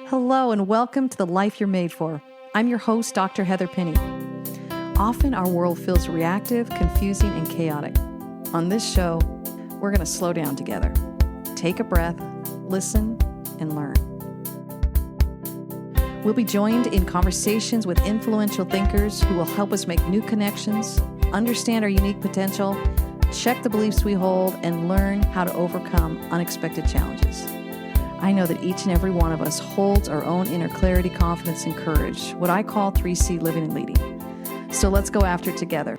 Hello and welcome to The Life You're Made For. I'm your host, Dr. Heather Penny. Often our world feels reactive, confusing, and chaotic. On this show, we're going to slow down together. Take a breath, listen, and learn. We'll be joined in conversations with influential thinkers who will help us make new connections, understand our unique potential, check the beliefs we hold, and learn how to overcome unexpected challenges. I know that each and every one of us holds our own inner clarity, confidence, and courage, what I call 3C living and leading. So let's go after it together.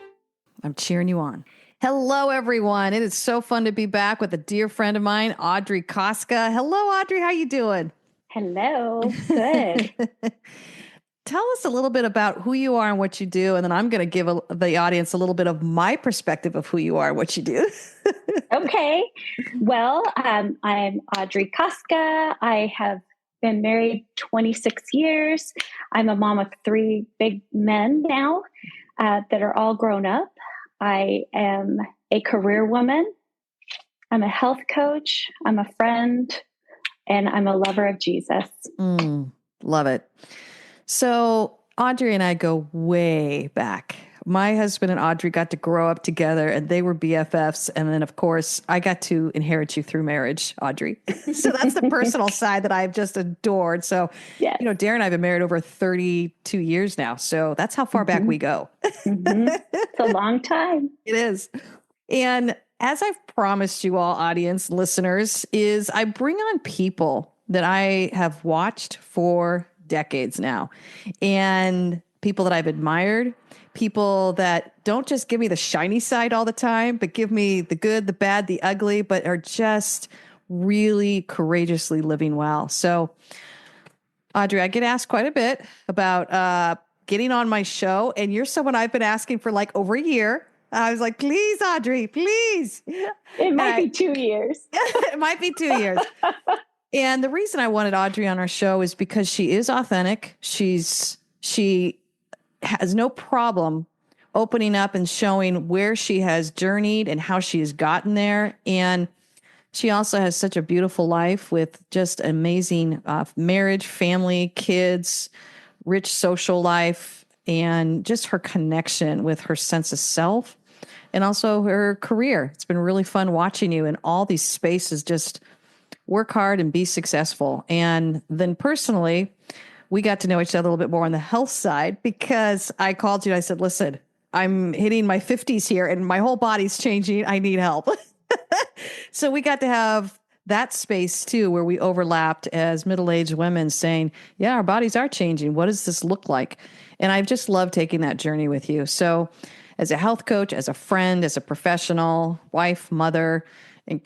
I'm cheering you on. Hello, everyone. It is so fun to be back with a dear friend of mine, Audrey Kostka. Hello, Audrey. How you doing? Hello. Good. Tell us a little bit about who you are and what you do, and then I'm going to give the audience a little bit of my perspective of who you are and what you do. Okay. Well, I'm Audrey Kostka. I have been married 26 years. I'm a mom of 3 big men now that are all grown up. I am a career woman. I'm a health coach. I'm a friend, and I'm a lover of Jesus. Love it. So Audrey and I go way back. My husband and Audrey got to grow up together and they were BFFs. And then, of course, I got to inherit you through marriage, Audrey. So that's the personal side that I've just adored. So, Yes. Darren and I have been married over 32 years now. So that's how far back we go. It's a long time. It is. And as I've promised you all, audience, listeners, is I bring on people that I have watched for decades now, and people that I've admired, people that don't just give me the shiny side all the time, but give me the good, the bad, the ugly, but are just really courageously living well. So, Audrey, I get asked quite a bit about getting on my show, and you're someone I've been asking for like over a year. I was like, please, Audrey, please. It might be 2 years. It might be 2 years. And the reason I wanted Audrey on our show is because she is authentic. She has no problem opening up and showing where she has journeyed and how she has gotten there. And she also has such a beautiful life with just amazing marriage, family, kids, rich social life, and just her connection with her sense of self and also her career. It's been really fun watching you in all these spaces, just work hard and be successful. And then personally, we got to know each other a little bit more on the health side because I called you and I said, listen, I'm hitting my 50s here and my whole body's changing. I need help. So we got to have that space too, where we overlapped as middle-aged women saying, yeah, our bodies are changing. What does this look like? And I've just loved taking that journey with you. So as a health coach, as a friend, as a professional, wife, mother,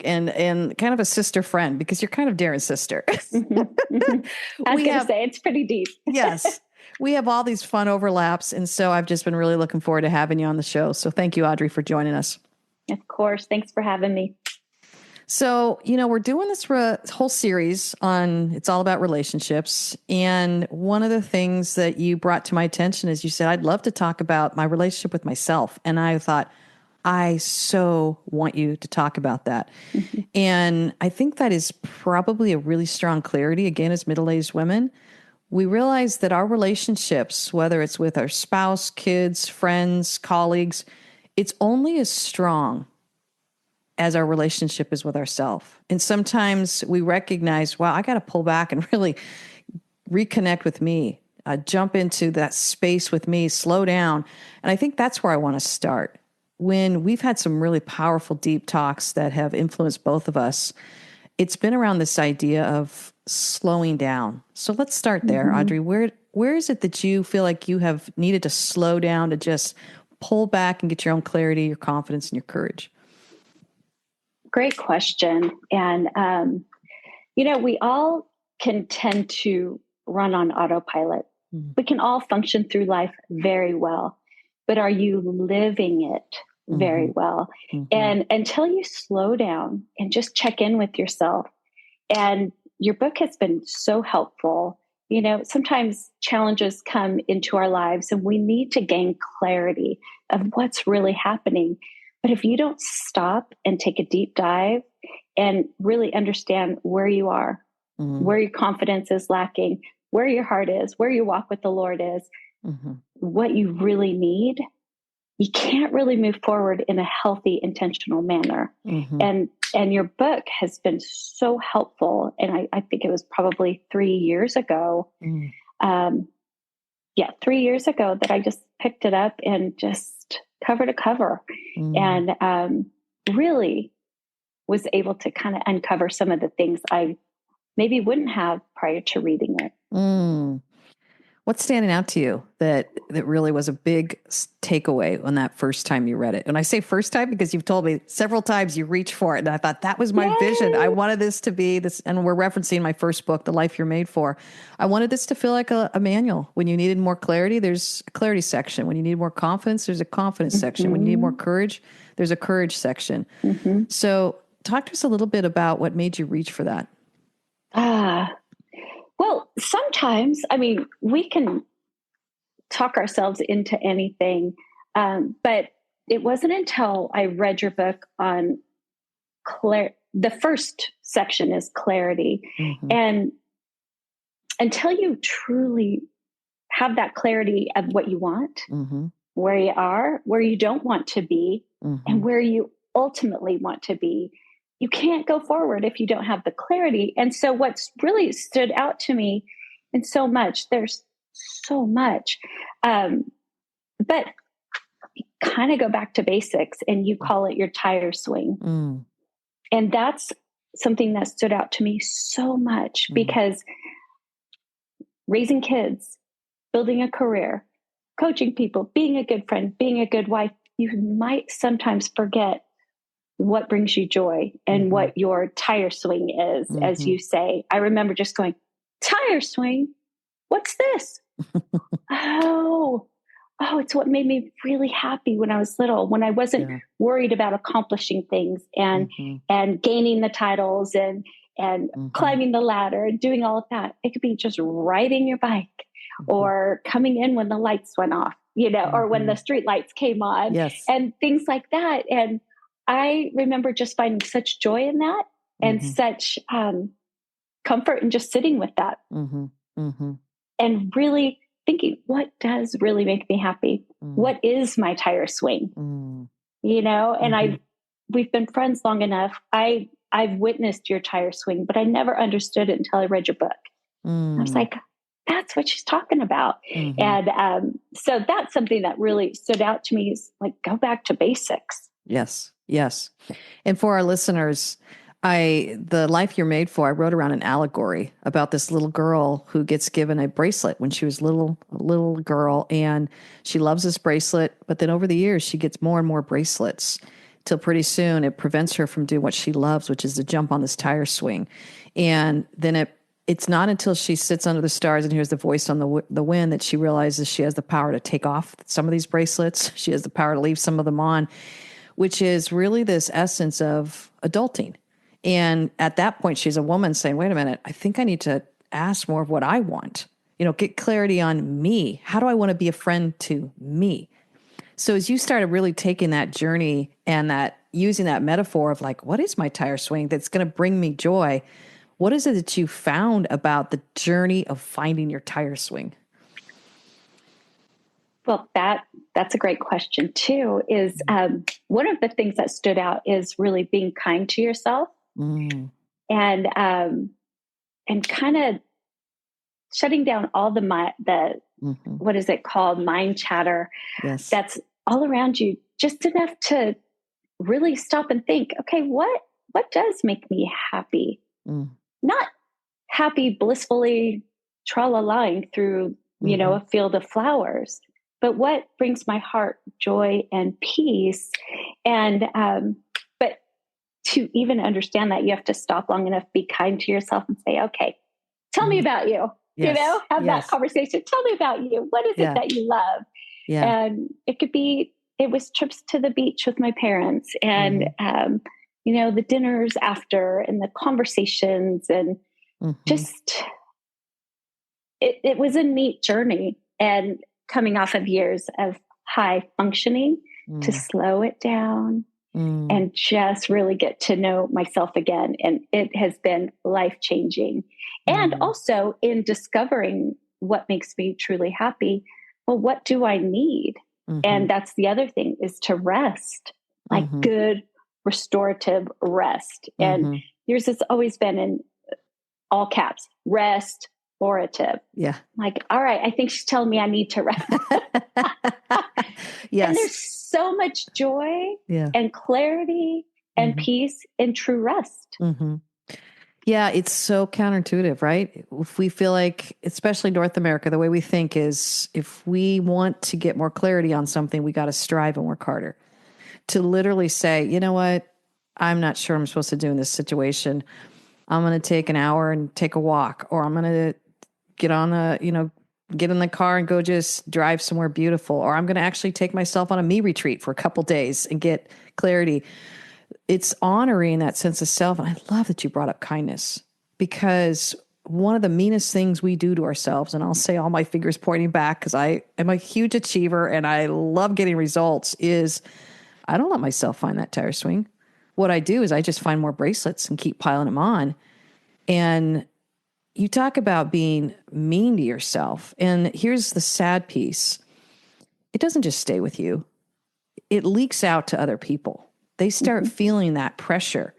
and kind of a sister friend, because you're kind of Darren's sister. I was going to say, it's pretty deep. Yes. We have all these fun overlaps. And so I've just been really looking forward to having you on the show. So thank you, Audrey, for joining us. Of course. Thanks for having me. So, we're doing this whole series on, it's all about relationships. And one of the things that you brought to my attention is you said, I'd love to talk about my relationship with myself. And I thought, I so want you to talk about that. Mm-hmm. And I think that is probably a really strong clarity, again, as middle-aged women. We realize that our relationships, whether it's with our spouse, kids, friends, colleagues, it's only as strong as our relationship is with ourselves. And sometimes we recognize, wow, I got to pull back and really reconnect with me, jump into that space with me, slow down. And I think that's where I want to start. When we've had some really powerful, deep talks that have influenced both of us, it's been around this idea of slowing down. So let's start there, Audrey. Where is it that you feel like you have needed to slow down to just pull back and get your own clarity, your confidence, and your courage? Great question. And, we all can tend to run on autopilot. We can all function through life very well. But are you living it very well? And until you slow down and just check in with yourself, and your book has been so helpful. Sometimes challenges come into our lives and we need to gain clarity of what's really happening. But if you don't stop and take a deep dive and really understand where you are, where your confidence is lacking, where your heart is, where your walk with the Lord is, what you really need, you can't really move forward in a healthy, intentional manner. And your book has been so helpful. And I think it was probably 3 years ago. 3 years ago that I just picked it up and just cover to cover and really was able to kind of uncover some of the things I maybe wouldn't have prior to reading it. What's standing out to you that really was a big takeaway on that first time you read it? And I say first time because you've told me several times you reached for it. And I thought that was my vision. I wanted this to be this. And we're referencing my first book, The Life You're Made For. I wanted this to feel like a manual. When you needed more clarity, there's a clarity section. When you need more confidence, there's a confidence section. When you need more courage, there's a courage section. So talk to us a little bit about what made you reach for that. Well, sometimes, I mean, we can talk ourselves into anything, but it wasn't until I read your book on the first section is clarity. And until you truly have that clarity of what you want, where you are, where you don't want to be, and where you ultimately want to be, you can't go forward if you don't have the clarity. And so what's really stood out to me in so much, there's so much, but kind of go back to basics, and you call it your tire swing. And that's something that stood out to me so much because raising kids, building a career, coaching people, being a good friend, being a good wife, you might sometimes forget what brings you joy and what your tire swing is, as you say. I remember just going, tire swing? What's this? Oh, it's what made me really happy when I was little, when I wasn't worried about accomplishing things and gaining the titles and climbing the ladder and doing all of that. It could be just riding your bike or coming in when the lights went off, or when the street lights came on and things like that. And I remember just finding such joy in that and such comfort in just sitting with that and really thinking, what does really make me happy? What is my tire swing? And we've been friends long enough. I've witnessed your tire swing, but I never understood it until I read your book. I was like, that's what she's talking about. And so that's something that really stood out to me, is like, go back to basics. Yes. And for our listeners, The Life You're Made For, I wrote around an allegory about this little girl who gets given a bracelet when she was a little girl, and she loves this bracelet, but then over the years she gets more and more bracelets till pretty soon it prevents her from doing what she loves, which is to jump on this tire swing. And then it's not until she sits under the stars and hears the voice on the wind that she realizes she has the power to take off some of these bracelets. She has the power to leave some of them on, which is really this essence of adulting. And at that point, she's a woman saying, wait a minute, I think I need to ask more of what I want, get clarity on me. How do I want to be a friend to me? So as you started really taking that journey and using that metaphor of like, what is my tire swing that's going to bring me joy? What is it that you found about the journey of finding your tire swing? Well, that's a great question too, is one of the things that stood out is really being kind to yourself and kind of shutting down all the what is it called? Mind chatter. That's all around you, just enough to really stop and think, okay, what does make me happy? Not happy, blissfully tra-la-lying through, a field of flowers, but what brings my heart joy and peace. And, but to even understand that, you have to stop long enough, be kind to yourself and say, okay, tell me about you, have that conversation. Tell me about you. What is it that you love? And it was trips to the beach with my parents and, the dinners after and the conversations and just, it was a neat journey. And coming off of years of high functioning to slow it down and just really get to know myself again. And it has been life-changing. And also in discovering what makes me truly happy. Well, what do I need? And that's the other thing, is to rest, like good restorative rest. And yours has always been in all caps, restorative. Yeah. Like, all right, I think she's telling me I need to rest. Yes. And there's so much joy and clarity and peace in true rest. Yeah, it's so counterintuitive, right? If we feel like, especially North America, the way we think is if we want to get more clarity on something, we got to strive and work harder. To literally say, you know what, I'm not sure I'm supposed to do in this situation. I'm going to take an hour and take a walk, or I'm going to get on get in the car and go just drive somewhere beautiful, or I'm going to actually take myself on a me retreat for a couple days and get clarity. It's honoring that sense of self. And I love that you brought up kindness, because one of the meanest things we do to ourselves, and I'll say all my fingers pointing back because I am a huge achiever and I love getting results, is I don't let myself find that tire swing. What I do is I just find more bracelets and keep piling them on. And you talk about being mean to yourself. And here's the sad piece. It doesn't just stay with you. It leaks out to other people. They start feeling that pressure.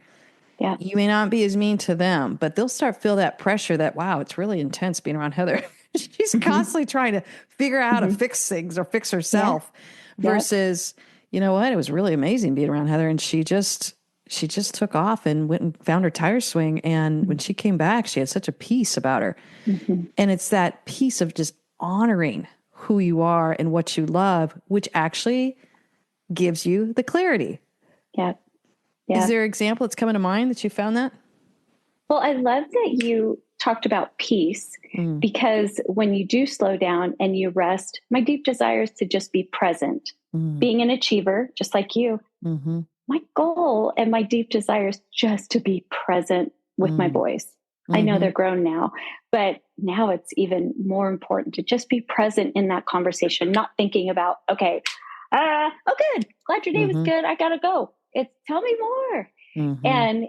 Yeah. You may not be as mean to them, but they'll start feel that pressure that, wow, it's really intense being around Heather. She's constantly trying to figure out how to fix things or fix herself versus, you know what? It was really amazing being around Heather. And she just took off and went and found her tire swing. And when she came back, she had such a peace about her. And it's that piece of just honoring who you are and what you love, which actually gives you the clarity. Yeah. Is there an example that's coming to mind that you found that? Well, I love that you talked about peace, because when you do slow down and you rest, my deep desire is to just be present. Being an achiever, just like you, my goal and my deep desire is just to be present with my boys. I know they're grown now, but now it's even more important to just be present in that conversation, not thinking about, okay, oh, good. Glad your day was good. I got to go. It's tell me more. And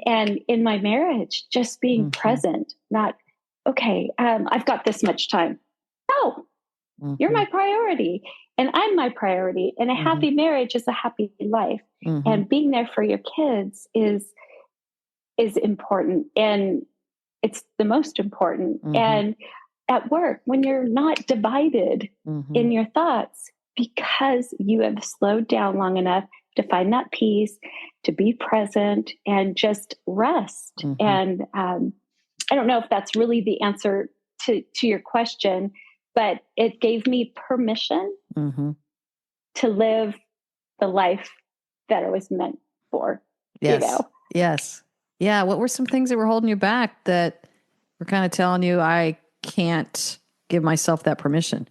in my marriage, just being present, not, okay, I've got this much time. No, you're my priority and I'm my priority. And a happy marriage is a happy life. And being there for your kids is important. And it's the most important. And at work, when you're not divided in your thoughts, because you have slowed down long enough to find that peace, to be present and just rest. And I don't know if that's really the answer to your question, but it gave me permission to live the life that I was meant for. Yes. You know? Yes. Yeah. What were some things that were holding you back that were kind of telling you, I can't give myself that permission?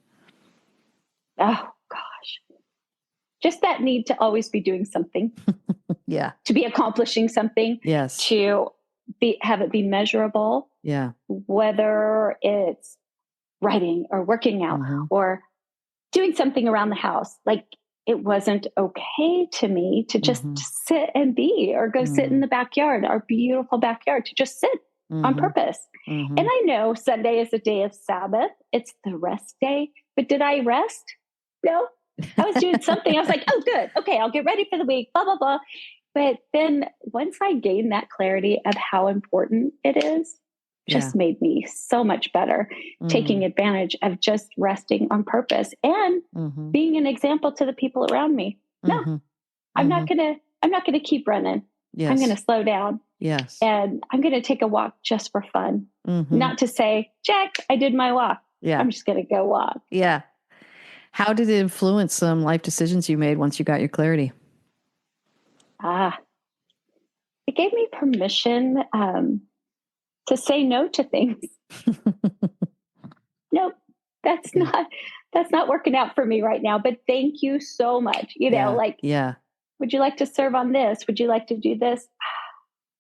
Oh gosh. Just that need to always be doing something. Yeah. To be accomplishing something. Yes. To have it be measurable. Yeah. Whether it's writing or working out or doing something around the house. Like, it wasn't okay to me to just sit and be, or go sit in the backyard, our beautiful backyard, to just sit on purpose. And I know Sunday is a day of Sabbath. It's the rest day. But did I rest? No. I was doing something. I was like, oh, good. Okay, I'll get ready for the week, blah, blah, blah. But then once I gained that clarity of how important it is, just made me so much better, taking advantage of just resting on purpose and being an example to the people around me. No, I'm not gonna keep running. Yes. I'm gonna slow down. Yes. And I'm gonna take a walk just for fun. Not to say, check, I did my walk. Yeah. I'm just gonna go walk. Yeah. How did it influence some life decisions you made once you got your clarity? It gave me permission to say no to things. Nope, that's not working out for me right now. But thank you so much. You know, would you like to serve on this? Would you like to do this?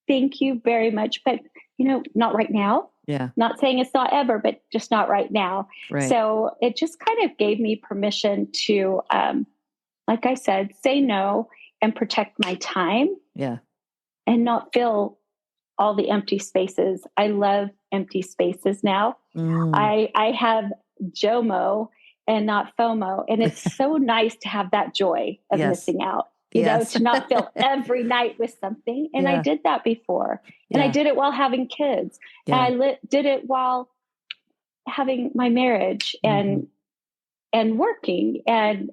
Thank you very much. But, not right now. Yeah. Not saying it's not ever, but just not right now. Right. So it just kind of gave me permission to, like I said, say no and protect my time. Yeah. And not fill all the empty spaces. I love empty spaces now. I have JOMO and not FOMO. And it's so nice to have that joy of missing out, you know, to not fill every night with something. And I did that before. And I did it while having kids. And I did it while having my marriage and working. And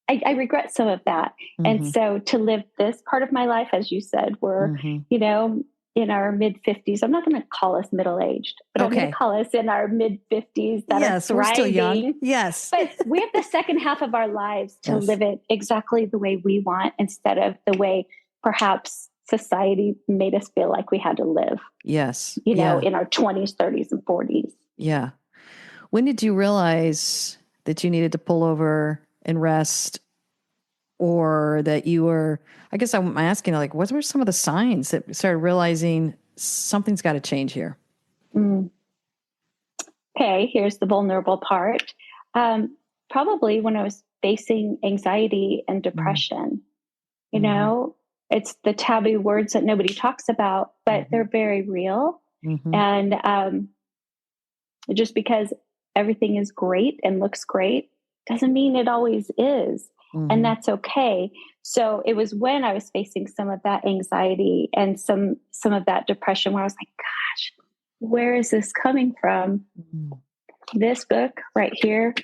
I regret some of that. And so to live this part of my life, as you said, we're, you know, in our mid 50s. I'm not going to call us middle-aged, but I'm going to call us in our mid 50s that are thriving. We're still young. Yes. But we have the second half of our lives to live it exactly the way we want instead of the way perhaps society made us feel like we had to live. Yes. You know, in our 20s, 30s, and 40s. Yeah. When did you realize that you needed to pull over and rest, or that you were, I guess I'm asking, like, what were some of the signs that started realizing something's got to change here? Okay, here's the vulnerable part. Probably when I was facing anxiety and depression. You know, it's the taboo words that nobody talks about, but they're very real. And just because everything is great and looks great doesn't mean it always is. And that's okay. So it was when I was facing some of that anxiety and some of that depression where I was like, gosh, where is this coming from? This book right here.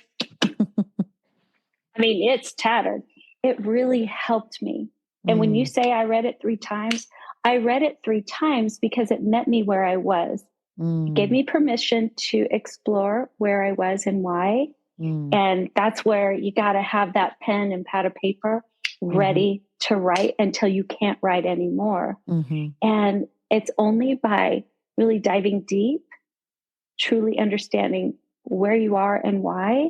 I mean, it's tattered. It really helped me. And when you say I read it 3 times, I read it 3 times because it met me where I was. It gave me permission to explore where I was and why. And that's where you got to have that pen and pad of paper ready to write until you can't write anymore. And it's only by really diving deep, truly understanding where you are and why,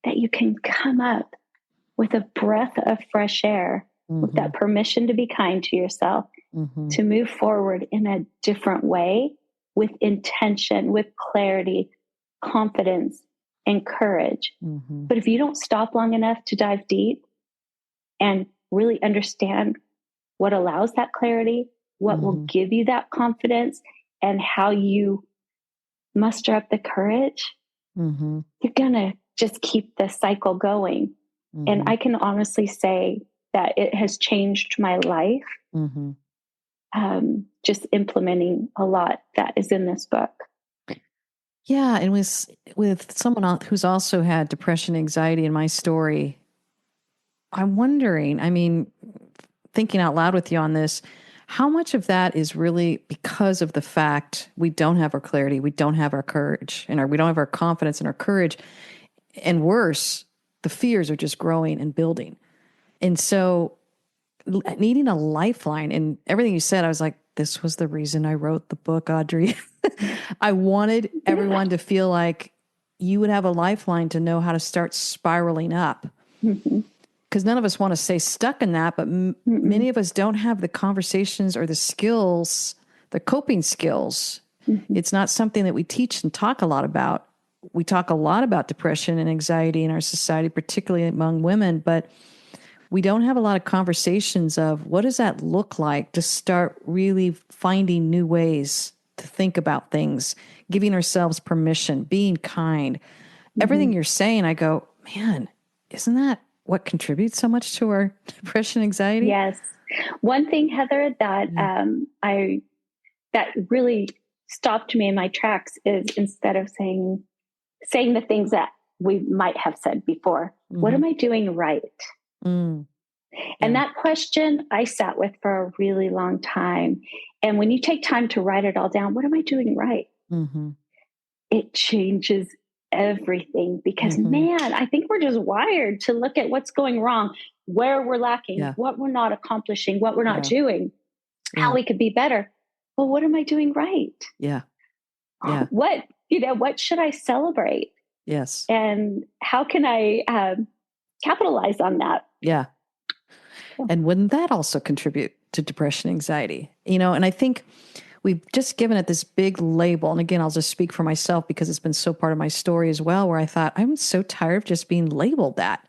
that you can come up with a breath of fresh air, with that permission to be kind to yourself, to move forward in a different way, with intention, with clarity, confidence, and courage. But if you don't stop long enough to dive deep and really understand what allows that clarity, what will give you that confidence, and how you muster up the courage, you're going to just keep the cycle going. And I can honestly say that it has changed my life, just implementing a lot that is in this book. Yeah, and with someone who's also had depression, anxiety in my story, I'm wondering, I mean, thinking out loud with you on this, how much of that is really because of the fact we don't have our clarity, we don't have our courage, and we don't have our confidence and our courage, and worse, the fears are just growing and building. And so needing a lifeline, and everything you said, I was like, this was the reason I wrote the book, Audrey. I wanted everyone to feel like you would have a lifeline to know how to start spiraling up. Because none of us want to stay stuck in that, but many of us don't have the conversations or the skills, the coping skills. It's not something that we teach and talk a lot about. We talk a lot about depression and anxiety in our society, particularly among women, but we don't have a lot of conversations of what does that look like to start really finding new ways to think about things, giving ourselves permission, being kind. Everything you're saying, I go, man, isn't that what contributes so much to our depression, anxiety? Yes. One thing, Heather, that that really stopped me in my tracks is, instead of saying the things that we might have said before, what am I doing right? And that question I sat with for a really long time. And when you take time to write it all down, what am I doing right? It changes everything, because man, I think we're just wired to look at what's going wrong, where we're lacking, what we're not accomplishing, what we're not doing, how we could be better. Well, what am I doing right? What should I celebrate? Yes. And how can I capitalize on that? Yeah. And wouldn't that also contribute to depression, anxiety? And I think we've just given it this big label. And again, I'll just speak for myself because it's been so part of my story as well, where I thought, I'm so tired of just being labeled that.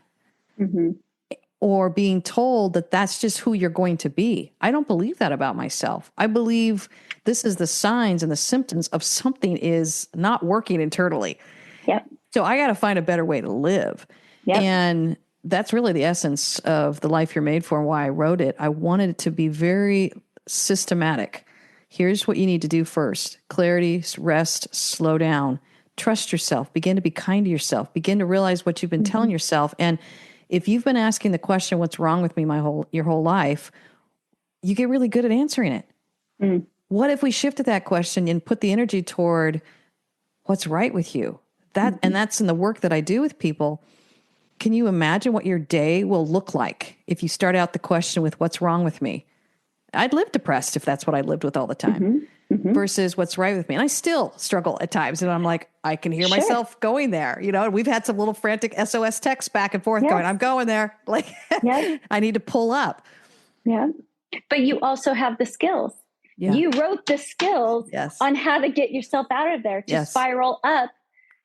or being told that that's just who you're going to be. I don't believe that about myself. I believe this is the signs and the symptoms of something is not working internally. Yep. So I got to find a better way to live. Yep. And that's really the essence of The Life You're Made For and why I wrote it. I wanted it to be very systematic. Here's what you need to do first: clarity, rest, slow down, trust yourself, begin to be kind to yourself, begin to realize what you've been telling yourself. And if you've been asking the question, what's wrong with me your whole life, you get really good at answering it. Mm. What if we shifted that question and put the energy toward what's right with you? And that's in the work that I do with people. Can you imagine what your day will look like if you start out the question with what's wrong with me? I'd live depressed if that's what I lived with all the time versus what's right with me. And I still struggle at times. And I'm like, I can hear myself going there. We've had some little frantic SOS texts back and forth going, I'm going there. Like, I need to pull up. Yeah. But you also have the skills. Yeah. You wrote the skills on how to get yourself out of there, to spiral up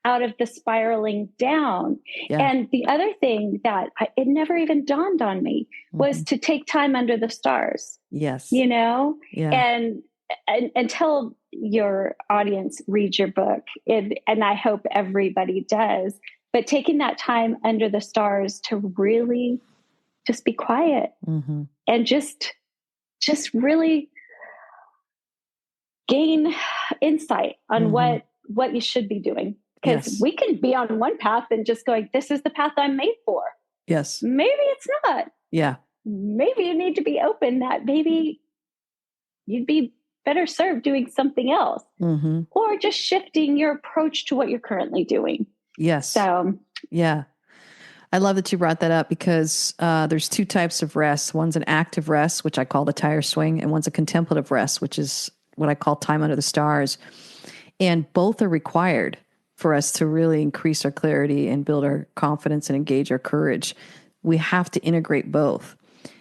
out of the spiraling down. Yeah. And the other thing that it never even dawned on me was to take time under the stars. Yes. And tell your audience, read your book. And I hope everybody does, but taking that time under the stars to really just be quiet and just really gain insight on what you should be doing. Because we can be on one path and just going, this is the path I'm made for. Yes. Maybe it's not. Yeah. Maybe you need to be open that maybe you'd be better served doing something else or just shifting your approach to what you're currently doing. Yes. So, yeah. I love that you brought that up because there's two types of rest. One's an active rest, which I call the tire swing, and one's a contemplative rest, which is what I call time under the stars. And both are required for us to really increase our clarity and build our confidence and engage our courage. We have to integrate both.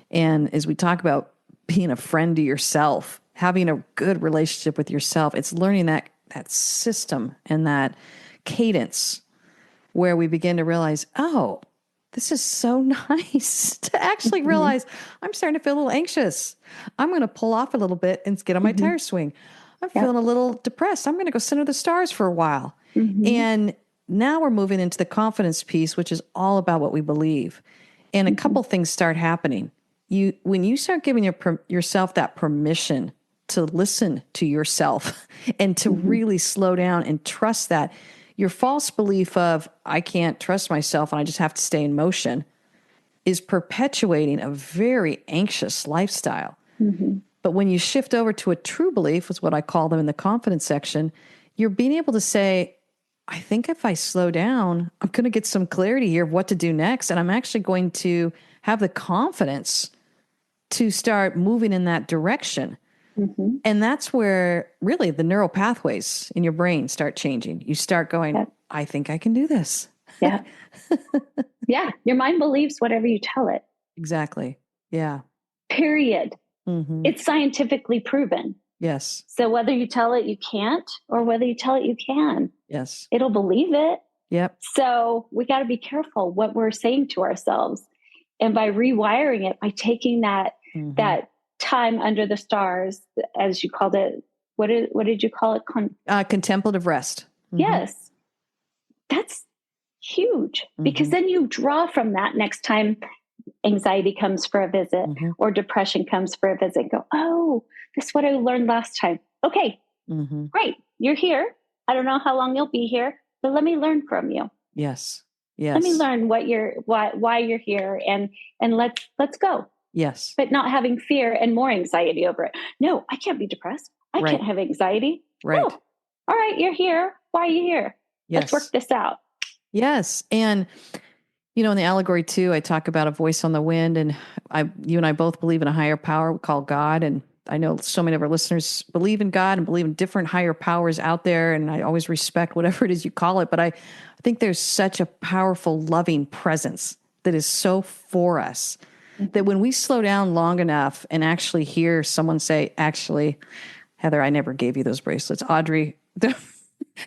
And as we talk about being a friend to yourself, having a good relationship with yourself, it's learning that system and that cadence where we begin to realize, oh, this is so nice to actually realize I'm starting to feel a little anxious. I'm going to pull off a little bit and get on my tire swing. I'm feeling a little depressed. I'm going to go sit under the stars for a while. And now we're moving into the confidence piece, which is all about what we believe. And a couple things start happening. When you start giving yourself that permission to listen to yourself and to really slow down and trust that, your false belief of, I can't trust myself and I just have to stay in motion, is perpetuating a very anxious lifestyle. But when you shift over to a true belief, is what I call them in the confidence section, you're being able to say, I think if I slow down, I'm going to get some clarity here of what to do next. And I'm actually going to have the confidence to start moving in that direction. And that's where really the neural pathways in your brain start changing. You start going, I think I can do this. Yeah. Your mind believes whatever you tell it. Exactly. Yeah. Period. It's scientifically proven. Yes. So whether you tell it you can't or whether you tell it you can, it'll believe it. Yep. So we got to be careful what we're saying to ourselves. And by rewiring it, by taking that time under the stars, as you called it, what did you call it? Contemplative rest. Yes. That's huge because then you draw from that next time anxiety comes for a visit or depression comes for a visit. Go, oh, this is what I learned last time. Okay, great. You're here. I don't know how long you'll be here, but let me learn from you. Yes. Let me learn why you're here, and let's go. Yes. But not having fear and more anxiety over it. No, I can't be depressed. I can't have anxiety. Right. Oh, all right, you're here. Why are you here? Let's work this out. Yes. And in the allegory too, I talk about a voice on the wind, and you and I both believe in a higher power we call God. And I know so many of our listeners believe in God and believe in different higher powers out there. And I always respect whatever it is you call it. But I think there's such a powerful, loving presence that is so for us that when we slow down long enough and actually hear someone say, actually, Heather, I never gave you those bracelets. Audrey, that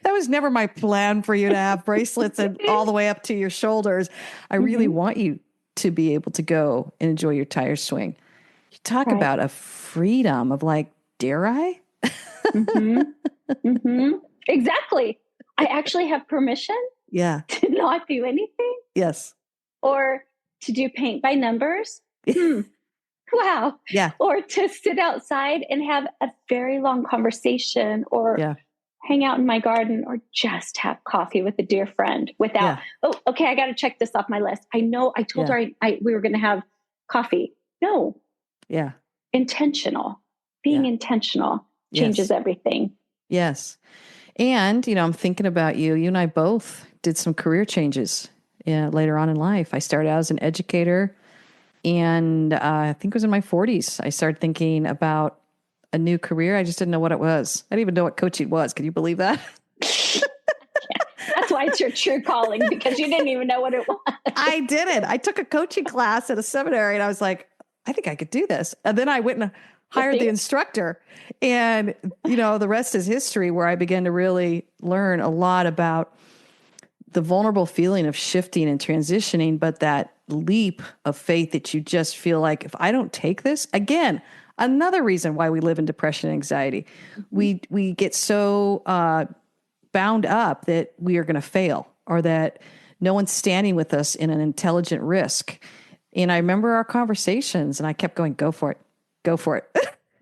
was never my plan for you to have bracelets and all the way up to your shoulders. I really want you to be able to go and enjoy your tire swing. You talk Right. about a freedom of like, dare I? Exactly. I actually have permission Yeah. to not do anything Yes. or to do paint by numbers. Wow. Yeah. Or to sit outside and have a very long conversation or hang out in my garden or just have coffee with a dear friend without, oh, okay, I got to check this off my list. I know I told her we were going to have coffee. No. Yeah. Intentional. Being intentional changes everything. Yes. And, I'm thinking about you. You and I both did some career changes later on in life. I started out as an educator, and I think it was in my 40s. I started thinking about a new career. I just didn't know what it was. I didn't even know what coaching was. Can you believe that? That's why it's your true calling, because you didn't even know what it was. I didn't. I took a coaching class at a seminary, and I was like, I think I could do this. And then I went and hired the instructor. And, the rest is history, where I began to really learn a lot about the vulnerable feeling of shifting and transitioning, but that leap of faith that you just feel like, if I don't take this, again, another reason why we live in depression and anxiety. We get so bound up that we are going to fail, or that no one's standing with us in an intelligent risk. And I remember our conversations, and I kept going, go for it, go for it,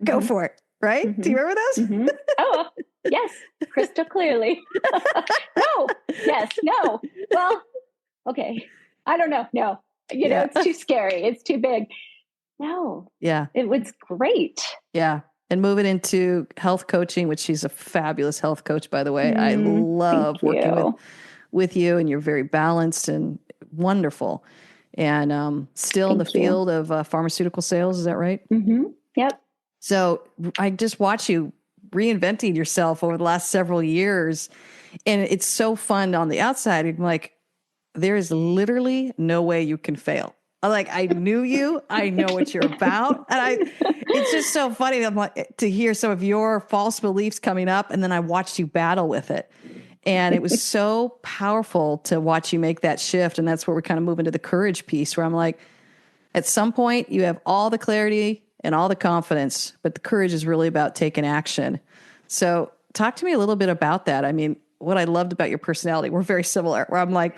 go for it. Right? Do you remember those? Oh, yes, crystal clearly. No, yes, no. Well, okay. I don't know. No, it's too scary. It's too big. No. Yeah. It was great. Yeah. And moving into health coaching, which she's a fabulous health coach, by the way. I love working with you, and you're very balanced and wonderful. And still in the field of pharmaceutical sales. Is that right? Yep. So I just watch you reinventing yourself over the last several years. And it's so fun on the outside. I'm like, there is literally no way you can fail. I knew you, I know what you're about. And it's just so funny. I'm like, to hear some of your false beliefs coming up. And then I watched you battle with it. And it was so powerful to watch you make that shift. And that's where we kind of move into the courage piece, where I'm like, at some point you have all the clarity and all the confidence, but the courage is really about taking action. So talk to me a little bit about that. I mean, what I loved about your personality, we're very similar, where I'm like,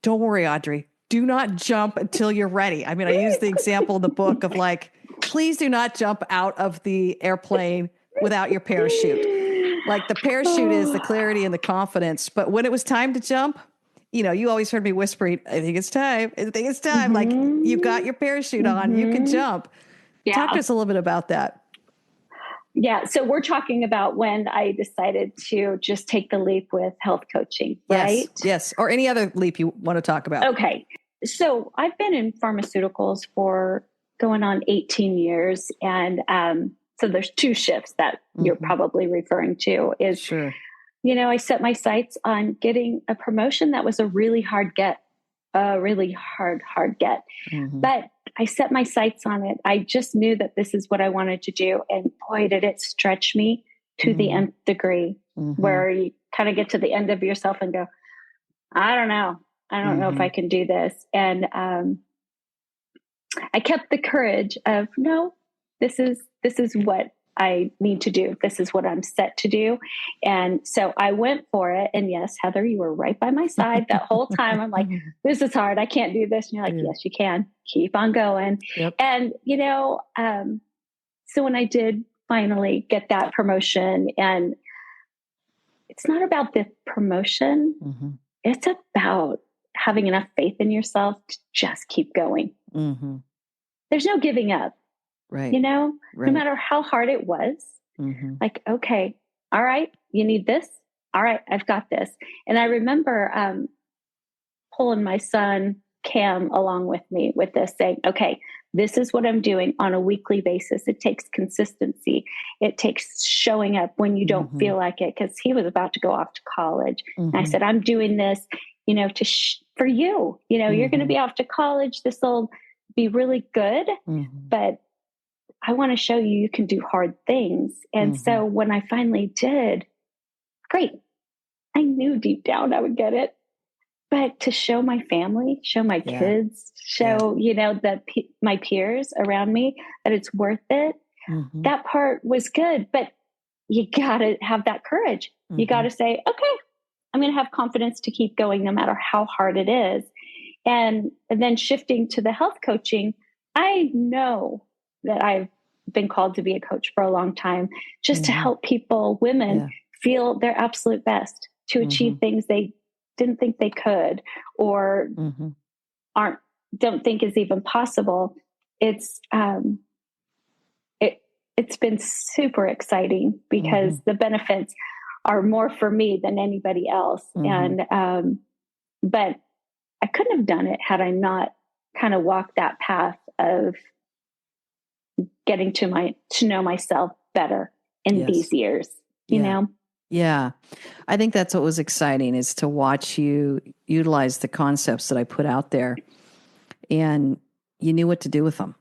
don't worry, Audrey, do not jump until you're ready. I mean, I use the example in the book of like, please do not jump out of the airplane without your parachute. Like, the parachute is the clarity and the confidence. But when it was time to jump, you always heard me whispering, I think it's time. I think it's time. Like, you got your parachute on, you can jump. Yeah. Talk to us a little bit about that. Yeah. So we're talking about when I decided to just take the leap with health coaching, right? Yes. Or any other leap you want to talk about. Okay. So I've been in pharmaceuticals for going on 18 years. And so there's two shifts that you're probably referring to is, sure. I set my sights on getting a promotion that was a really hard get, hard get. But I set my sights on it. I just knew that this is what I wanted to do. And boy, did it stretch me to the nth degree, where you kind of get to the end of yourself and go, I don't know if I can do this. And I kept the courage of, no, this is what I need to do. This is what I'm set to do. And so I went for it. And yes, Heather, you were right by my side that whole time. I'm like, this is hard. I can't do this. And you're like, yes, you can. Keep on going. Yep. And, so when I did finally get that promotion, and it's not about the promotion, it's about having enough faith in yourself to just keep going. There's no giving up. Right. No matter how hard it was, like, okay, all right, you need this. All right, I've got this. And I remember pulling my son, Cam, along with me with this, saying, okay, this is what I'm doing on a weekly basis. It takes consistency. It takes showing up when you don't feel like it, because he was about to go off to college. And I said, I'm doing this, for you. You're going to be off to college. This will be really good, but I want to show you can do hard things. And so when I finally did, great. I knew deep down I would get it. but to show my family, show my kids, show, my peers around me that it's worth it. Mm-hmm. That part was good, but you got to have that courage. Mm-hmm. You got to say, okay, I'm going to have confidence to keep going no matter how hard it is. And then shifting to the health coaching, I know that I've been called to be a coach for a long time, just to help people, women, feel their absolute best, to achieve things they didn't think they could, or don't think is even possible. It's been super exciting because the benefits are more for me than anybody else. And but I couldn't have done it had I not kind of walked that path of getting to know myself better in these years, you know? Yeah. I think that's what was exciting, is to watch you utilize the concepts that I put out there, and you knew what to do with them.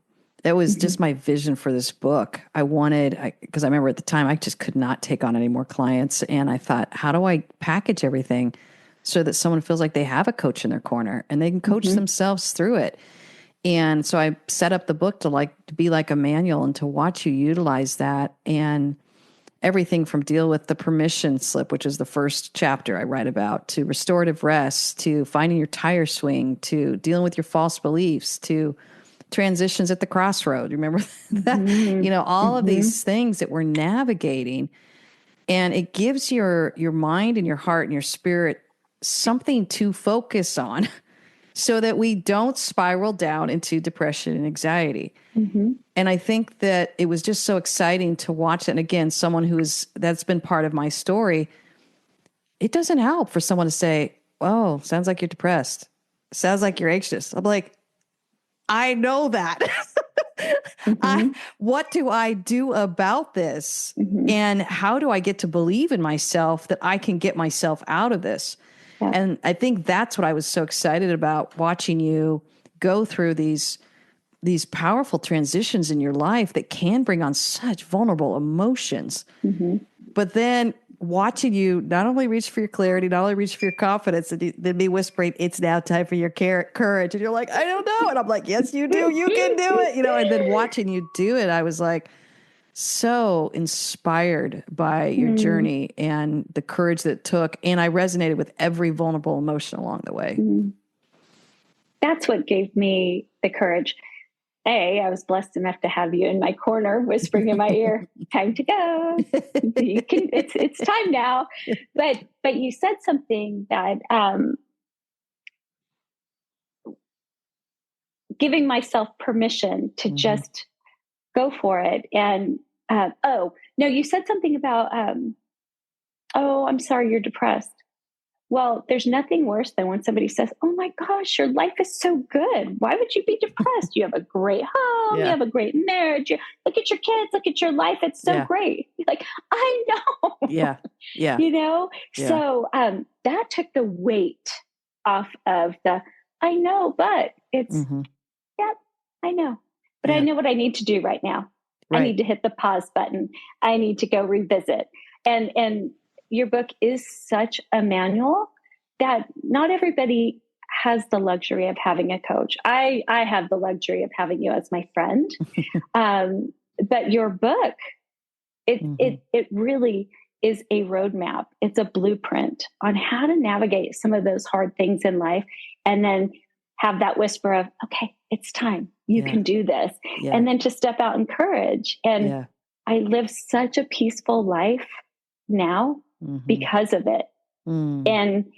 That was just my vision for this book. Because I remember at the time I just could not take on any more clients. And I thought, how do I package everything so that someone feels like they have a coach in their corner and they can coach themselves through it? And so I set up the book to be like a manual, and to watch you utilize that, and everything from deal with the permission slip, which is the first chapter I write about, to restorative rest, to finding your tire swing, to dealing with your false beliefs, to transitions at the crossroad. Remember that? All of these things that we're navigating, and it gives your mind and your heart and your spirit something to focus on so that we don't spiral down into depression and anxiety. And I think that it was just so exciting to watch. And again, someone that's been part of my story, it doesn't help for someone to say, "Oh, sounds like you're depressed. Sounds like you're anxious." I'm like, I know that. What do I do about this? And how do I get to believe in myself that I can get myself out of this? Yeah. And I think that's what I was so excited about, watching you go through these powerful transitions in your life that can bring on such vulnerable emotions. But then watching you not only reach for your clarity, not only reach for your confidence, and then me whispering, "It's now time for your courage." And you're like, "I don't know." And I'm like, "Yes, you do. You can do it." And then watching you do it, I was like so inspired by your journey and the courage that it took. And I resonated with every vulnerable emotion along the way. That's what gave me the courage. I was blessed enough to have you in my corner, whispering in my ear, "Time to go. It's time now." But you said something that giving myself permission to just go for it. And you said something about I'm sorry you're depressed. Well, there's nothing worse than when somebody says, "Oh my gosh, your life is so good. Why would you be depressed? You have a great home. You have a great marriage. Look at your kids. Look at your life. It's so great." You're like, I know. Yeah. So that took the weight off of the, I know, but it's, I know. But I know what I need to do right now. Right. I need to hit the pause button. I need to go revisit. And your book is such a manual that not everybody has the luxury of having a coach. I have the luxury of having you as my friend. But your book, it really is a roadmap. It's a blueprint on how to navigate some of those hard things in life, and then have that whisper of, "Okay, it's time. You can do this." And then to step out in courage. And I live such a peaceful life now because of it. And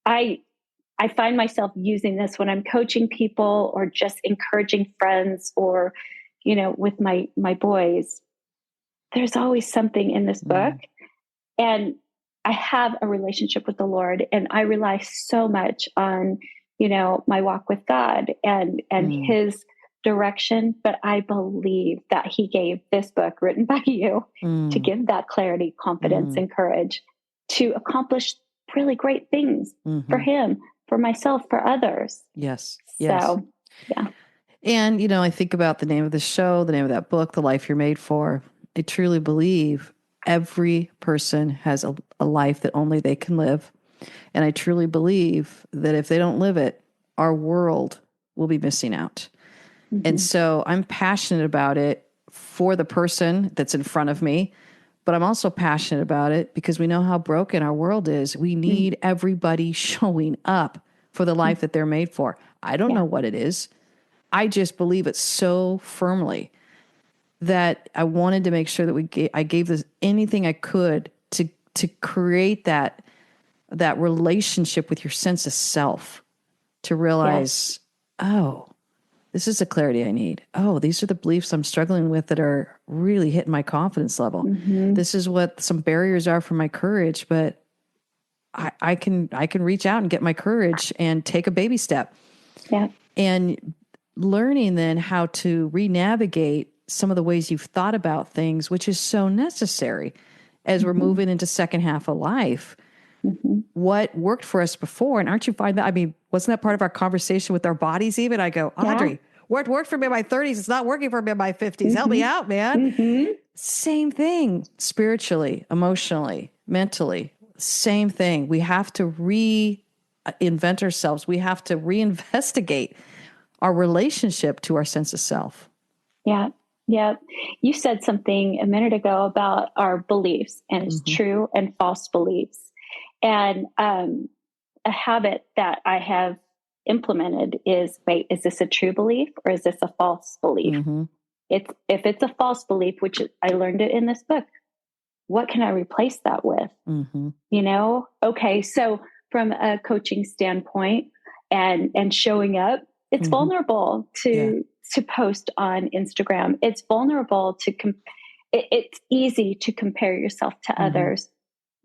I find myself using this when I'm coaching people or just encouraging friends, or, with my boys. There's always something in this book. And I have a relationship with the Lord, and I rely so much on, my walk with God and his direction. But I believe that he gave this book written by you to give that clarity, confidence, and courage to accomplish really great things for him, for myself, for others. Yes. So, yeah. And, I think about the name of the show, the name of that book, The Life You're Made For. I truly believe every person has a life that only they can live. And I truly believe that if they don't live it, our world will be missing out. Mm-hmm. And so I'm passionate about it for the person that's in front of me, but I'm also passionate about it because we know how broken our world is. We need everybody showing up for the life that they're made for. I don't know what it is. I just believe it so firmly that I wanted to make sure that I gave this anything I could to create that relationship with your sense of self, to realize, oh, this is the clarity I need. Oh, these are the beliefs I'm struggling with that are really hitting my confidence level. Mm-hmm. This is what some barriers are for my courage, but I can reach out and get my courage and take a baby step. Yeah. And learning then how to re-navigate some of the ways you've thought about things, which is so necessary as we're moving into second half of life. Mm-hmm. What worked for us before, and aren't you finding that? I mean, wasn't that part of our conversation with our bodies even? I go, Audrey, what worked for me in my 30s, it's not working for me in my 50s. Help me out, man. Same thing, spiritually, emotionally, mentally, same thing. We have to reinvent ourselves. We have to reinvestigate our relationship to our sense of self. Yeah. Yeah. You said something a minute ago about our beliefs, and it's true and false beliefs. And a habit that I have implemented is, wait, is this a true belief or is this a false belief? Mm-hmm. If it's a false belief, which I learned it in this book, what can I replace that with? Mm-hmm. You know? Okay. So from a coaching standpoint and showing up, it's vulnerable to post on Instagram. It's vulnerable to, it's easy to compare yourself to others.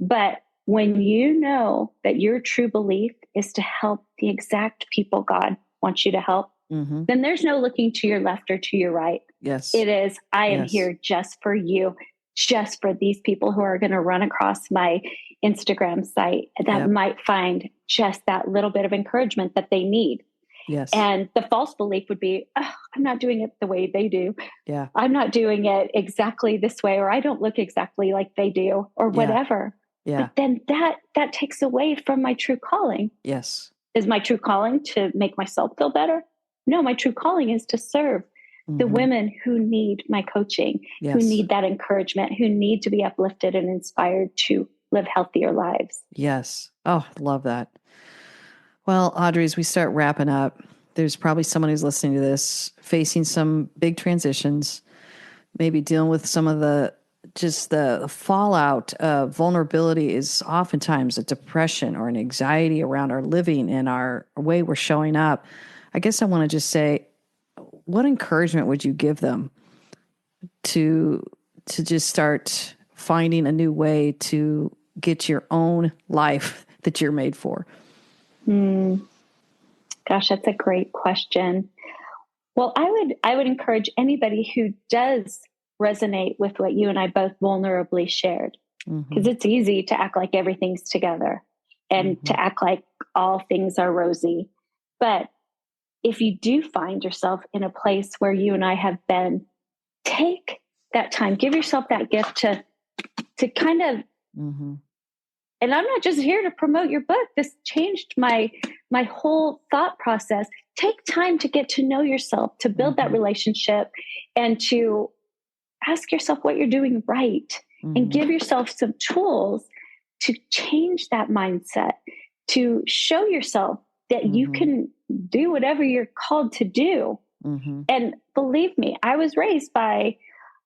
But when you know that your true belief is to help the exact people God wants you to help, then there's no looking to your left or to your right. Yes. It is, I am here just for you, just for these people who are going to run across my Instagram site that might find just that little bit of encouragement that they need. Yes. And the false belief would be, oh, I'm not doing it the way they do. Yeah. I'm not doing it exactly this way, or I don't look exactly like they do, or whatever. Yeah. But then that takes away from my true calling. Yes. Is my true calling to make myself feel better? No, my true calling is to serve the women who need my coaching, who need that encouragement, who need to be uplifted and inspired to live healthier lives. Yes. Oh, I love that. Well, Audrey, as we start wrapping up, there's probably someone who's listening to this facing some big transitions, maybe dealing with some of the fallout of vulnerability is oftentimes a depression or an anxiety around our living and our way we're showing up. I guess I want to just say, what encouragement would you give them to just start finding a new way to get your own life that you're made for? Gosh, that's a great question. Well, I would encourage anybody who does resonate with what you and I both vulnerably shared, because it's easy to act like everything's together and to act like all things are rosy. But if you do find yourself in a place where you and I have been, take that time, give yourself that gift to kind of, and I'm not just here to promote your book. This changed my whole thought process. Take time to get to know yourself, to build that relationship, and to ask yourself what you're doing right, and give yourself some tools to change that mindset, to show yourself that you can do whatever you're called to do. And believe me, I was raised by,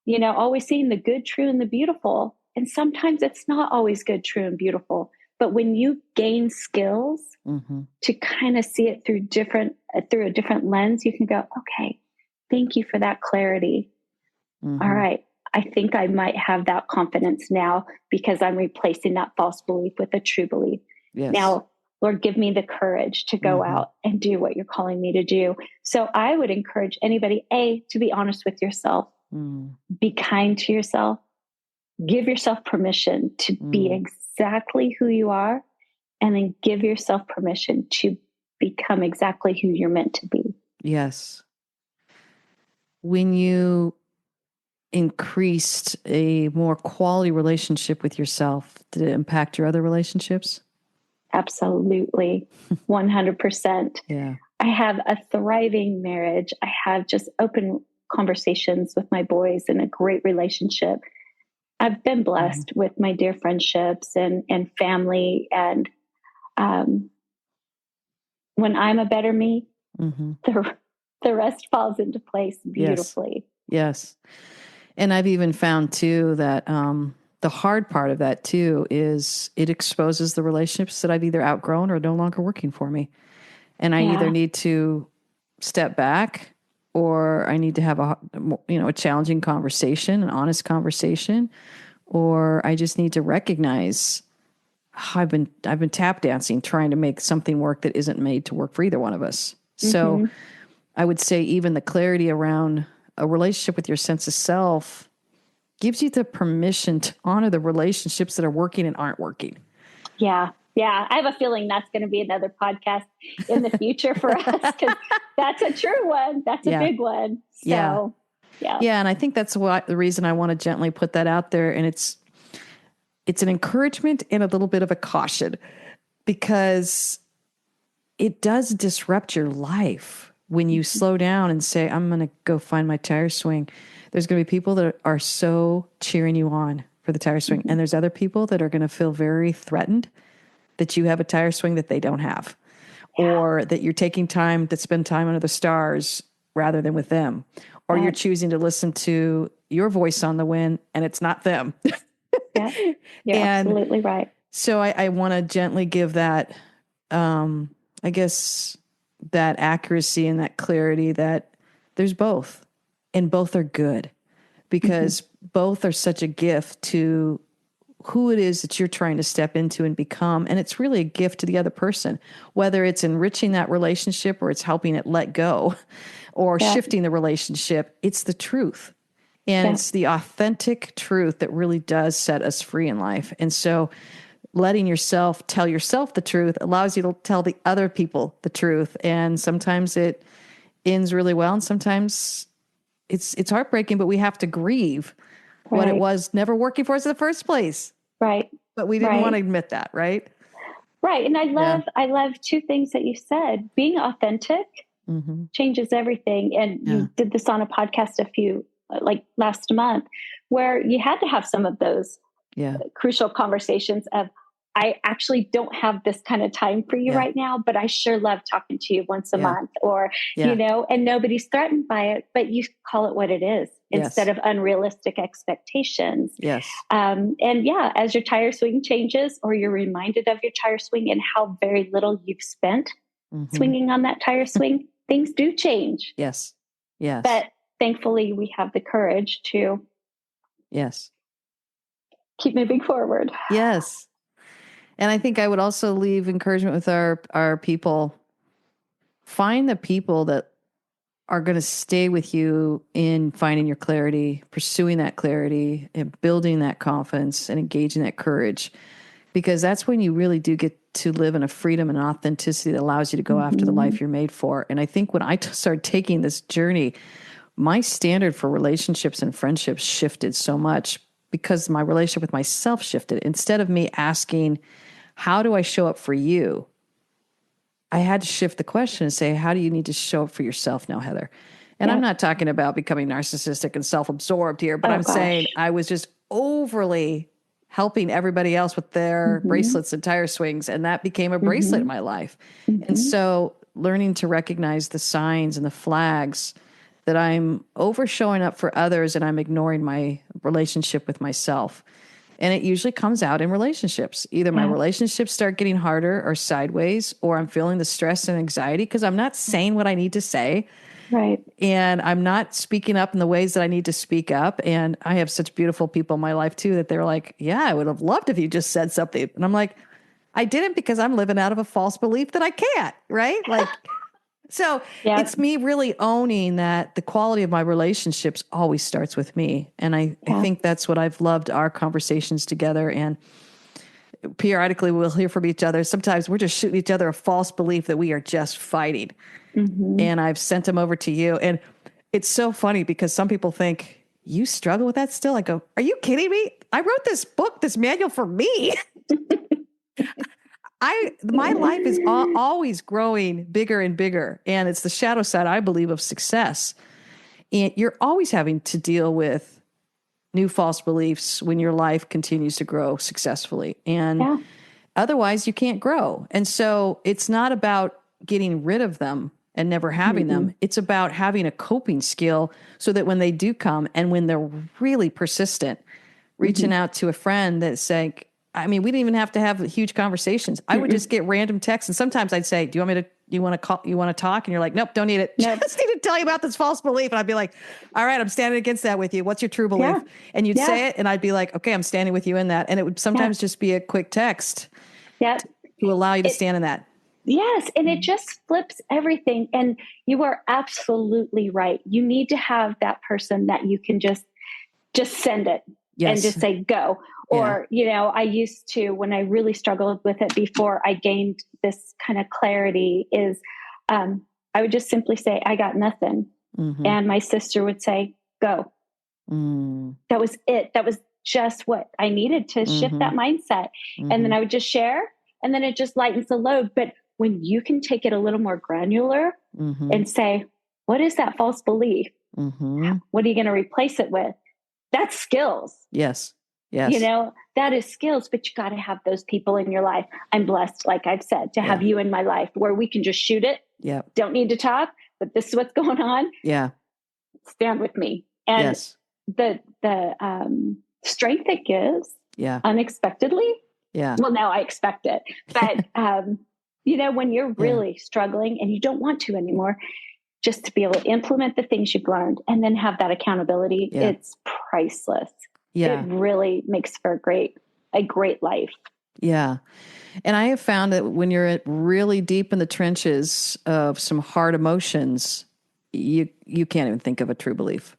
always seeing the good, true, and the beautiful. And sometimes it's not always good, true, and beautiful. But when you gain skills to kind of see it through a different lens, you can go, okay, thank you for that clarity. All right. I think I might have that confidence now because I'm replacing that false belief with a true belief. Yes. Now, Lord, give me the courage to go out and do what you're calling me to do. So I would encourage anybody, to be honest with yourself, be kind to yourself, give yourself permission to be exactly who you are, and then give yourself permission to become exactly who you're meant to be. Yes. When you increased a more quality relationship with yourself, did it impact your other relationships? Absolutely. 100%. Yeah. I have a thriving marriage. I have just open conversations with my boys and a great relationship. I've been blessed with my dear friendships and family. And when I'm a better me, the rest falls into place beautifully. Yes. And I've even found too that the hard part of that too is it exposes the relationships that I've either outgrown or no longer working for me. And I either need to step back or I need to have a challenging conversation, an honest conversation, or I just need to recognize I've been tap dancing trying to make something work that isn't made to work for either one of us. So I would say even the clarity around a relationship with your sense of self gives you the permission to honor the relationships that are working and aren't working. Yeah. Yeah. I have a feeling that's going to be another podcast in the future for us because that's a true one. That's a big one. So, yeah. And I think that's the reason I want to gently put that out there. And it's an encouragement and a little bit of a caution because it does disrupt your life when you slow down and say, I'm going to go find my tire swing. There's going to be people that are so cheering you on for the tire swing. And there's other people that are going to feel very threatened that you have a tire swing that they don't have, or that you're taking time to spend time under the stars rather than with them, or you're choosing to listen to your voice on the wind and it's not them. You're absolutely right. So I want to gently give that, I guess, that accuracy and that clarity that there's both, and both are good because both are such a gift to who it is that you're trying to step into and become. And it's really a gift to the other person, whether it's enriching that relationship or it's helping it let go or shifting the relationship. It's the truth. And it's the authentic truth that really does set us free in life. And so letting yourself tell yourself the truth allows you to tell the other people the truth. And sometimes it ends really well. And sometimes it's heartbreaking, but we have to grieve what it was never working for us in the first place. Right. But we didn't want to admit that. Right. Right. And I love two things that you said. Being authentic changes everything. And you did this on a podcast like last month, where you had to have some of those crucial conversations of, I actually don't have this kind of time for you right now, but I sure love talking to you once a month or, and nobody's threatened by it, but you call it what it is instead of unrealistic expectations. Yes. As your tire swing changes or you're reminded of your tire swing and how very little you've spent swinging on that tire swing, things do change. Yes. Yes. But thankfully we have the courage to keep moving forward. Yes. And I think I would also leave encouragement with our people. Find the people that are going to stay with you in finding your clarity, pursuing that clarity, and building that confidence and engaging that courage. Because that's when you really do get to live in a freedom and authenticity that allows you to go after the life you're made for. And I think when I started taking this journey, my standard for relationships and friendships shifted so much because my relationship with myself shifted. Instead of me asking, how do I show up for you? I had to shift the question and say, how do you need to show up for yourself now, Heather? And I'm not talking about becoming narcissistic and self-absorbed here, but saying I was just overly helping everybody else with their bracelets and tire swings. And that became a bracelet in my life. And so learning to recognize the signs and the flags that I'm over showing up for others and I'm ignoring my relationship with myself. And it usually comes out in relationships. Either my relationships start getting harder or sideways, or I'm feeling the stress and anxiety because I'm not saying what I need to say. Right. And I'm not speaking up in the ways that I need to speak up. And I have such beautiful people in my life too, that they're like, yeah, I would have loved if you just said something. And I'm like, I didn't because I'm living out of a false belief that I can't, right? Like, so it's me really owning that the quality of my relationships always starts with me. And I think that's what I've loved our conversations together. And periodically we'll hear from each other. Sometimes we're just shooting each other a false belief that we are just fighting. And I've sent them over to you. And it's so funny because some people think, you struggle with that still? I go, are you kidding me? I wrote this book, this manual for me. my life is always growing bigger and bigger. And it's the shadow side, I believe, of success. And you're always having to deal with new false beliefs when your life continues to grow successfully. And otherwise you can't grow. And so it's not about getting rid of them and never having them. It's about having a coping skill so that when they do come and when they're really persistent, reaching out to a friend that's saying, I mean, we didn't even have to have huge conversations. I would just get random texts. And sometimes I'd say, you want to talk? And you're like, nope, don't need it. Nope. Just need to tell you about this false belief. And I'd be like, all right, I'm standing against that with you. What's your true belief? Yeah. And you'd say it. And I'd be like, okay, I'm standing with you in that. And it would sometimes just be a quick text to allow you to stand in that. Yes. And it just flips everything. And you are absolutely right. You need to have that person that you can just send it and just say, go. Or, I used to, when I really struggled with it before I gained this kind of clarity is, I would just simply say, I got nothing. And my sister would say, go. That was it. That was just what I needed to shift that mindset. And then I would just share, and then it just lightens the load. But when you can take it a little more granular and say, what is that false belief? What are you going to replace it with? That's skills. Yes. That is skills, but you got to have those people in your life. I'm blessed, like I've said, to have you in my life where we can just shoot it. Don't need to talk, but this is what's going on. Stand with me. And the strength it gives unexpectedly. Well, now I expect it, but when you're really struggling and you don't want to anymore, just to be able to implement the things you've learned and then have that accountability, it's priceless. It really makes for a great life. Yeah. And I have found that when you're really deep in the trenches of some hard emotions, you can't even think of a true belief.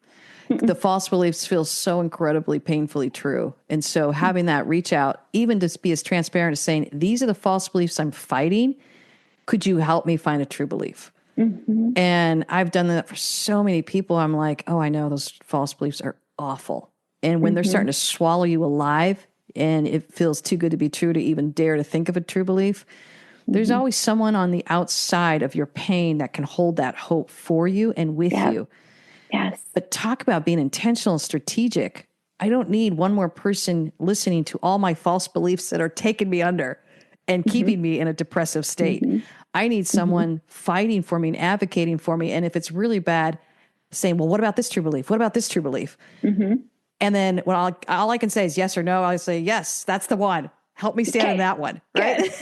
The false beliefs feel so incredibly painfully true. And so having that reach out, even to be as transparent as saying, these are the false beliefs I'm fighting. Could you help me find a true belief? And I've done that for so many people. I'm like, oh, I know those false beliefs are awful. And when they're starting to swallow you alive and it feels too good to be true to even dare to think of a true belief, there's always someone on the outside of your pain that can hold that hope for you and with you. Yes. But talk about being intentional and strategic. I don't need one more person listening to all my false beliefs that are taking me under and keeping me in a depressive state. I need someone fighting for me and advocating for me. And if it's really bad, saying, well, what about this true belief? What about this true belief? And then when all I can say is yes or no, I say, yes, that's the one. Help me stand in that one. Right?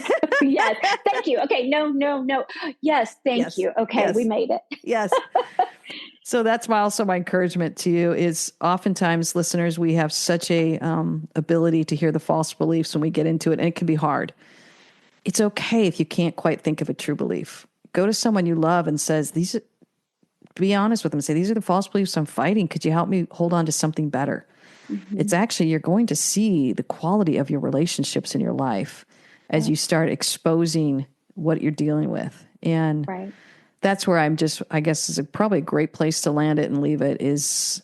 Yes. Thank you. Okay. No. Yes. Thank you. Okay. We made it. Yes. So that's also my encouragement to you is oftentimes listeners, we have such a ability to hear the false beliefs when we get into it, and it can be hard. It's okay if you can't quite think of a true belief. Go to someone you love and be honest with them and say, these are the false beliefs I'm fighting. Could you help me hold on to something better? It's actually, you're going to see the quality of your relationships in your life as you start exposing what you're dealing with. And that's where I guess is probably a great place to land it and leave it, is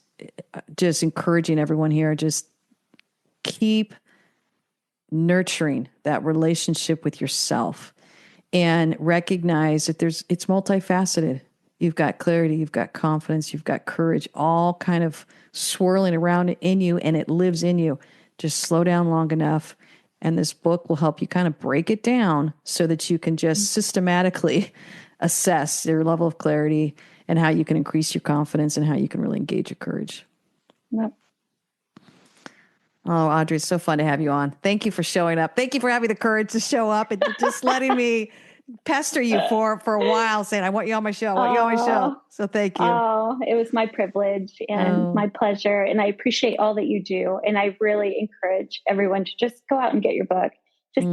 just encouraging everyone here, just keep nurturing that relationship with yourself and recognize that it's multifaceted. You've got clarity, you've got confidence, you've got courage, all kind of swirling around in you, and it lives in you. Just slow down long enough, and this book will help you kind of break it down so that you can just systematically assess your level of clarity and how you can increase your confidence and how you can really engage your courage. Yep. Oh, Audrey, it's so fun to have you on. Thank you for showing up. Thank you for having the courage to show up and just letting me pester you for a while saying, I want you on my show. I want you on my show. So thank you. Oh, it was my privilege and my pleasure. And I appreciate all that you do. And I really encourage everyone to just go out and get your book. Just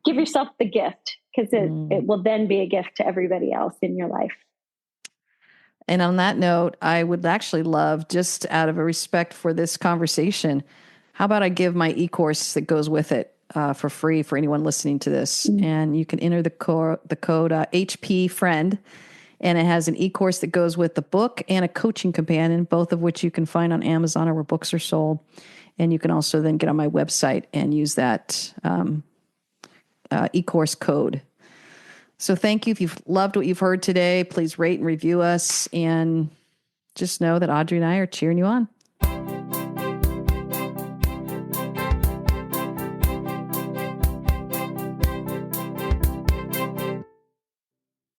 give yourself the gift, because it will then be a gift to everybody else in your life. And on that note, I would actually love, just out of a respect for this conversation, how about I give my e-course that goes with it for free for anyone listening to this? And you can enter the code HP friend, and it has an e-course that goes with the book and a coaching companion, both of which you can find on Amazon or where books are sold. And you can also then get on my website and use that e-course code. So thank you. If you've loved what you've heard today, please rate and review us, and just know that Audrey and I are cheering you on.